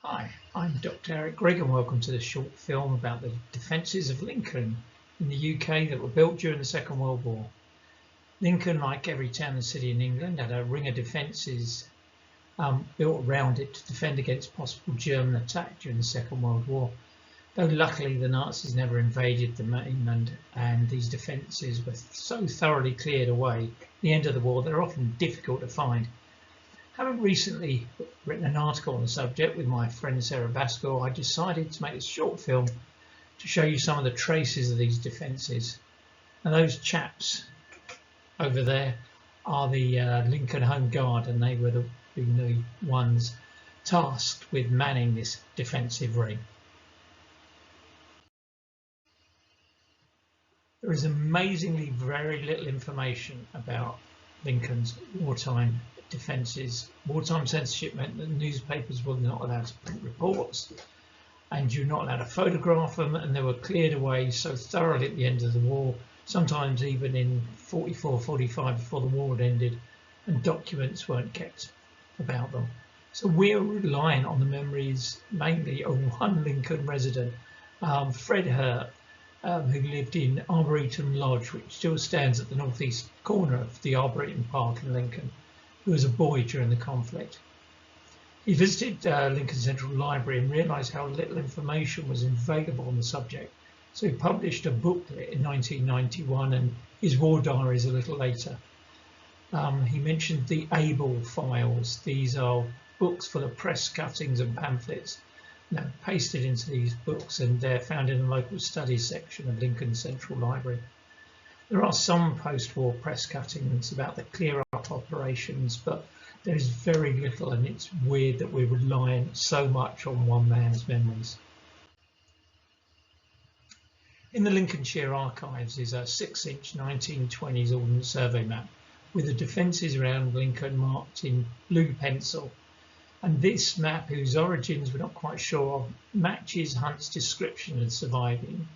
Hi, I'm Dr. Eric Grigg and welcome to this short film about the defences of Lincoln in the UK that were built during the Second World War. Lincoln, like every town and city in England, had a ring of defences built around it to defend against possible German attack during the Second World War. Though luckily the Nazis never invaded the mainland and these defences were so thoroughly cleared away at the end of the war they're often difficult to find. Having recently written an article on the subject with my friend Sarah Basco, I decided to make this short film to show you some of the traces of these defences. And those chaps over there are the Lincoln Home Guard, and they were the ones tasked with manning this defensive ring. There is amazingly very little information about Lincoln's wartime defences. Wartime censorship meant that newspapers were not allowed to print reports and you're not allowed to photograph them, and they were cleared away so thoroughly at the end of the war, sometimes even in 44, 45 before the war had ended, and documents weren't kept about them. So we're relying on the memories mainly of one Lincoln resident, Fred Hurt, who lived in Arboretum Lodge, which still stands at the northeast corner of the Arboretum Park in Lincoln, who was a boy during the conflict. He visited Lincoln Central Library and realised how little information was available on the subject. So he published a booklet in 1991 and his war diaries a little later. He mentioned the Able files. These are books full of press cuttings and pamphlets pasted into these books, and they're found in the local studies section of Lincoln Central Library. There are some post-war press cuttings about the clear-up operations, but there is very little, and it's weird that we're relying so much on one man's memories. In the Lincolnshire Archives is a 6-inch 1920s Ordnance Survey map with the defences around Lincoln marked in blue pencil. And this map, whose origins we're not quite sure of, matches Hunt's description of surviving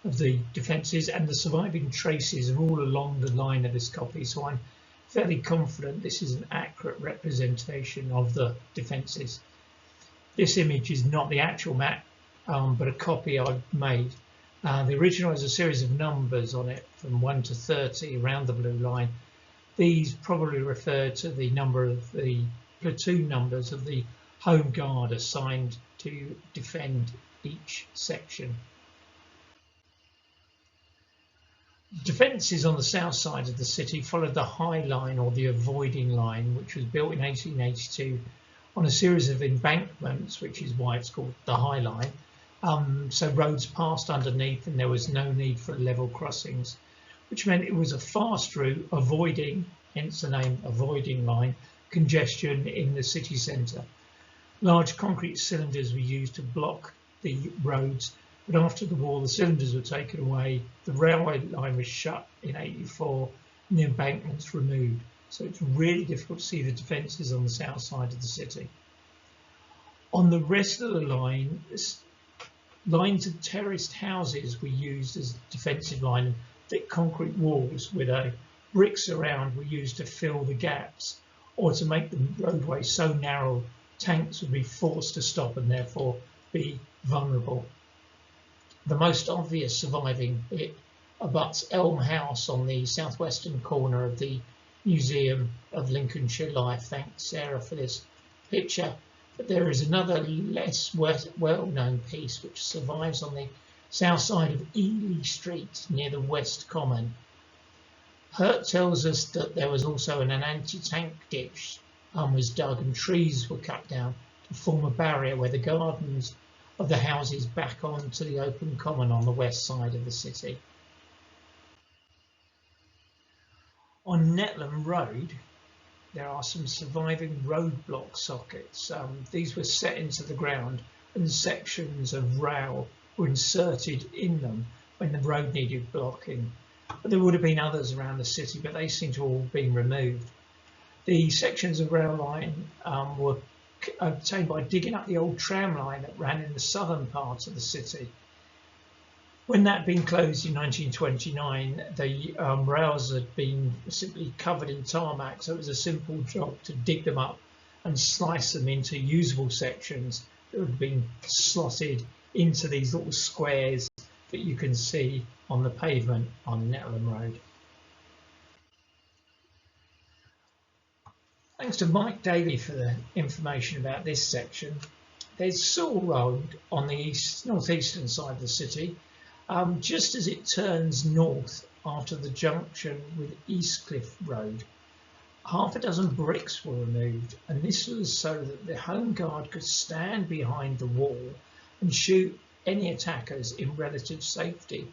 of the defences, and the surviving traces are all along the line of this copy, so I'm fairly confident this is an accurate representation of the defences. This image is not the actual map, but a copy I've made. The original has a series of numbers on it from 1 to 30 around the blue line. These probably refer to the number of the platoon numbers of the Home Guard assigned to defend each section. Defences on the south side of the city followed the High Line, or the Avoiding Line, which was built in 1882 on a series of embankments, which is why it's called the High Line. So roads passed underneath and there was no need for level crossings, which meant it was a fast route, avoiding, hence the name Avoiding Line, congestion in the city centre. Large concrete cylinders were used to block the roads, but after the war the cylinders were taken away, the railway line was shut in 84 and the embankments removed. So it's really difficult to see the defences on the south side of the city. On the rest of the line, lines of terraced houses were used as a defensive line. Thick concrete walls with bricks around were used to fill the gaps, or to make the roadway so narrow tanks would be forced to stop and therefore be vulnerable. The most obvious surviving bit abuts Elm House on the southwestern corner of the Museum of Lincolnshire Life. Thanks Sarah for this picture. But there is another less well-known piece which survives on the south side of Ely Street near the West Common. Hurt tells us that there was also an anti-tank ditch was dug and trees were cut down to form a barrier where the gardens of the houses back onto the open common on the west side of the city. On Netlam Road, there are some surviving roadblock sockets. These were set into the ground and sections of rail were inserted in them when the road needed blocking. But there would have been others around the city, but they seem to all have been removed. The sections of rail line were obtained by digging up the old tram line that ran in the southern part of the city. When that had been closed in 1929, the rails had been simply covered in tarmac, so it was a simple job to dig them up and slice them into usable sections that would have been slotted into these little squares that you can see on the pavement on Netlham Road. Thanks to Mike Daly for the information about this section. There's Sewell Road on the northeastern side of the city, just as it turns north after the junction with Eastcliff Road. Half a dozen bricks were removed, and this was so that the Home Guard could stand behind the wall and shoot any attackers in relative safety.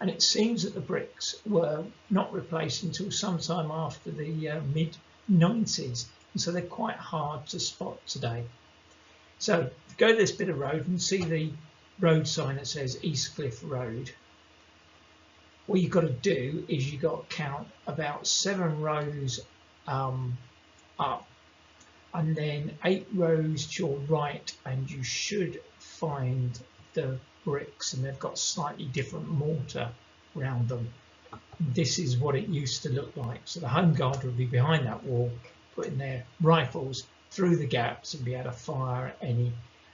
And it seems that the bricks were not replaced until sometime after the mid-90s, and so they're quite hard to spot today. So go this bit of road and see the road sign that says Eastcliff Road. What you've got to do is you've got to count about 7 rows up, and then 8 rows to your right, and you should find the bricks, and they've got slightly different mortar around them. This is what it used to look like. So the Home Guard would be behind that wall, putting their rifles through the gaps and be able to fire at any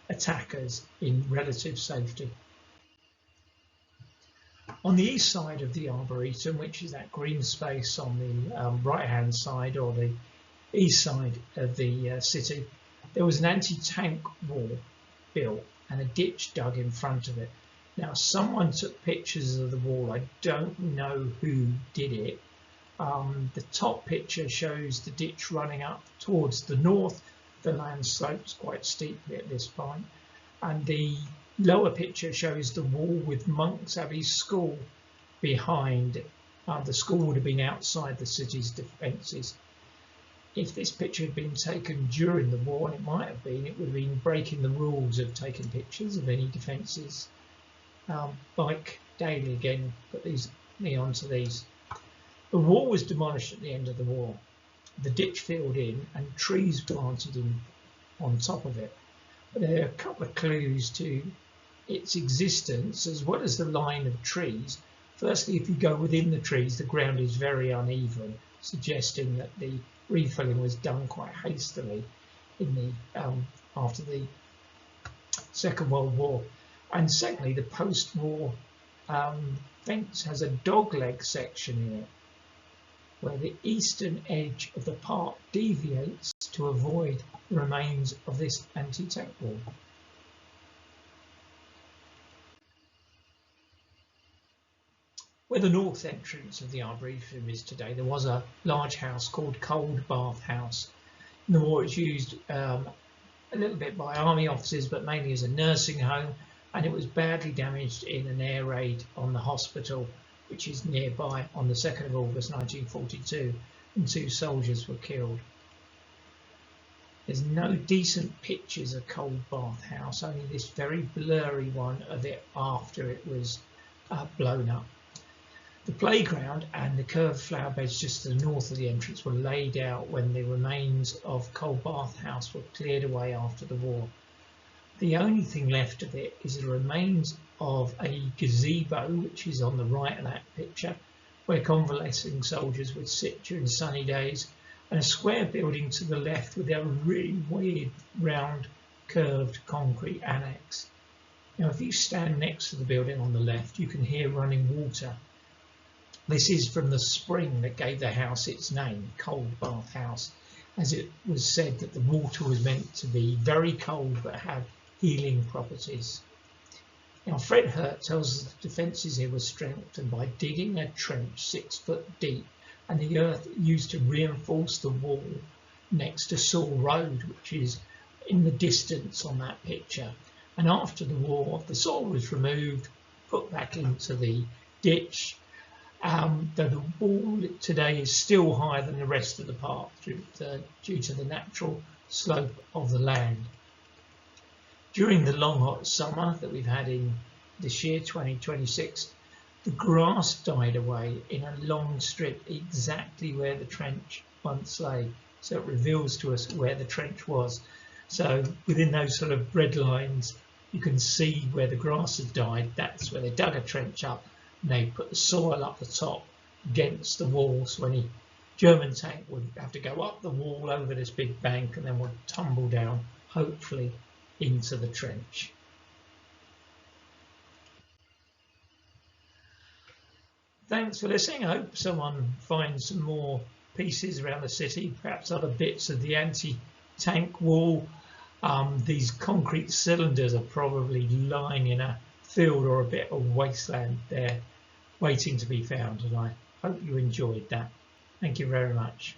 attackers in relative safety. On the east side of the Arboretum, which is that green space on the right hand side or the east side of the city, there was an anti-tank wall built and a ditch dug in front of it. Now, someone took pictures of the wall. I don't know who did it. The top picture shows the ditch running up towards the north. The land slopes quite steeply at this point, and the lower picture shows the wall with Monk's Abbey School behind it. The school would have been outside the city's defences. If this picture had been taken during the war, and it might have been, it would have been breaking the rules of taking pictures of any defences. Mike Daly again put me onto these. The wall was demolished at the end of the war. The ditch filled in and trees planted in on top of it. But there are a couple of clues to its existence as well as the line of trees. Firstly, if you go within the trees, the ground is very uneven, suggesting that the refilling was done quite hastily in the after the Second World War. And secondly, the post-war fence has a dogleg section in it, where the eastern edge of the park deviates to avoid the remains of this anti-tank wall. Where the north entrance of the Arboretum is today, there was a large house called Cold Bath House. In the war, it was used a little bit by army officers, but mainly as a nursing home, and it was badly damaged in an air raid on the hospital, which is nearby, on the 2nd of August 1942, and 2 soldiers were killed. There's no decent pictures of Cold Bath House, only this very blurry one of it after it was blown up. The playground and the curved flower beds just to the north of the entrance were laid out when the remains of Cold Bath House were cleared away after the war. The only thing left of it is the remains of a gazebo, which is on the right of that picture, where convalescing soldiers would sit during sunny days, and a square building to the left with a really weird round curved concrete annex. Now, if you stand next to the building on the left, you can hear running water. This is from the spring that gave the house its name, Cold Bath House, as it was said that the water was meant to be very cold but have healing properties. Now, Fred Hurt tells us the defences here were strengthened by digging a trench 6 foot deep and the earth used to reinforce the wall next to Sewell Road, which is in the distance on that picture. And after the war, the soil was removed, put back into the ditch. The wall today is still higher than the rest of the park due to the natural slope of the land. During the long hot summer that we've had in this year, 2026, the grass died away in a long strip exactly where the trench once lay. So it reveals to us where the trench was. So within those sort of red lines, you can see where the grass had died. That's where they dug a trench up and they put the soil up the top against the wall. So any German tank would have to go up the wall over this big bank and then would tumble down, hopefully into the trench. Thanks for listening. I hope someone finds some more pieces around the city, perhaps other bits of the anti-tank wall. These concrete cylinders are probably lying in a field or a bit of wasteland there waiting to be found, and I hope you enjoyed that. Thank you very much.